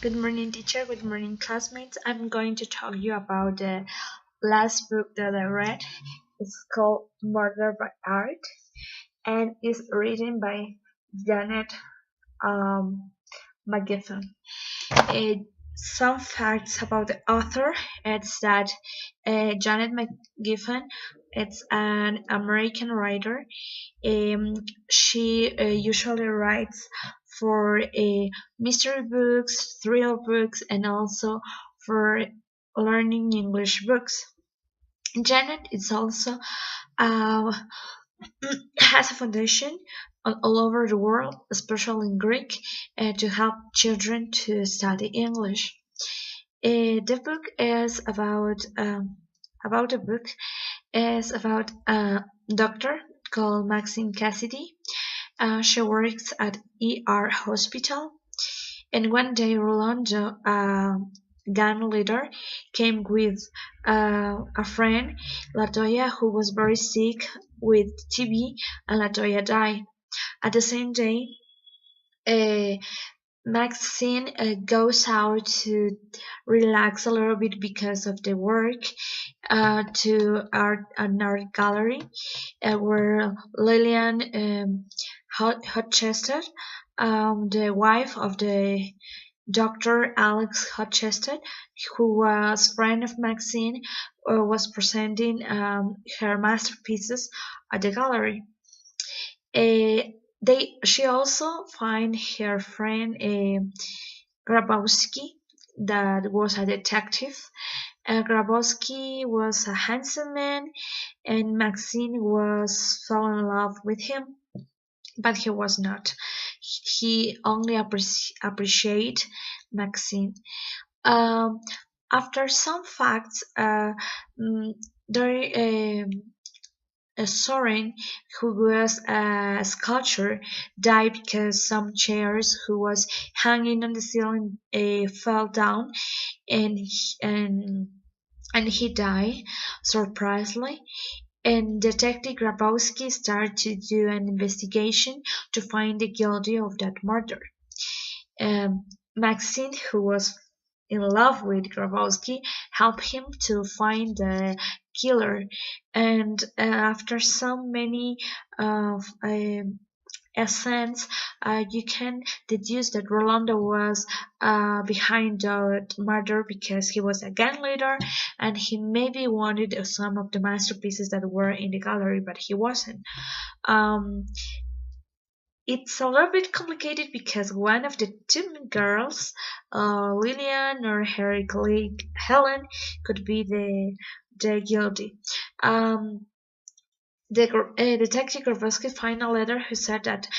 Good morning, teacher. Good morning, classmates. I'm going to talk you about the last book that I read. It's called Murder by Art and is written by Janet um, McGiffin. Some facts about the author is that Janet McGiffin is an American writer. Um, she usually writes for mystery books, thriller books, and also for learning English books. Janet is also uh, has a foundation all over the world, especially in Greek, to help children to study English. The book is about the book is about a doctor called Maxine Cassidy. She works at ER hospital, and one day Rolando, gang leader, came with a friend, Latoya, who was very sick with TB, and Latoya died. At the same day, uh, Maxine goes out to relax a little bit because of the work to an art gallery where Lillian Hutchester, the wife of the Dr. Alex Hutchester, who was friend of Maxine, was presenting her masterpieces at the gallery. She also find her friend Grabowski, that was a detective. Grabowski was a handsome man, and Maxine was fell in love with him, but he was not. He only appreciate Maxine. Um, After some facts, there. Soren, who was a sculptor, died because some chairs who was hanging on the ceiling fell down, and he died surprisingly. And Detective Grabowski started to do an investigation to find the guilty of that murder. Maxine, who was in love with Grabowski, helped him to find the killer. And after so many essence, you can deduce that Rolando was behind the murder because he was a gang leader and he maybe wanted some of the masterpieces that were in the gallery, but he wasn't. Um, it's a little bit complicated because one of the two girls, Lillian or her colleague Helen, could be the guilty. Um, Detective Grabowski found a letter who said that,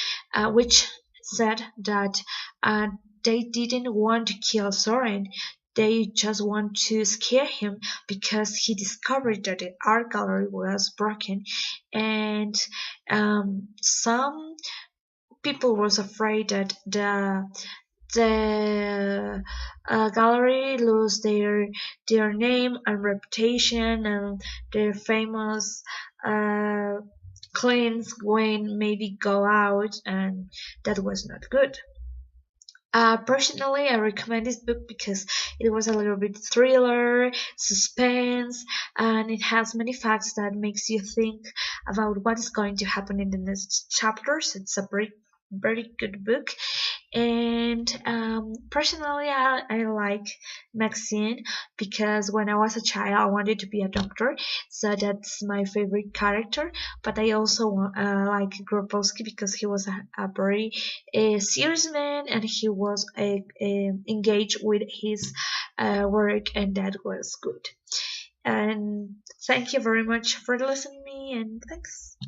which said that they didn't want to kill Soren. They just want to scare him because he discovered that the art gallery was broken, and some people was afraid that the gallery lose their name and reputation and their famous uh, claims when maybe go out, and that was not good. Personally, I recommend this book because it was a little bit thriller, suspense, and it has many facts that makes you think about what is going to happen in the next chapters. It's a very good book, and personally, I like Maxine because when I was a child, I wanted to be a doctor, so that's my favorite character. But I also like Grabowski because he was a very serious man and he was engaged with his work, and that was good. And thank you very much for listening to me, and thanks.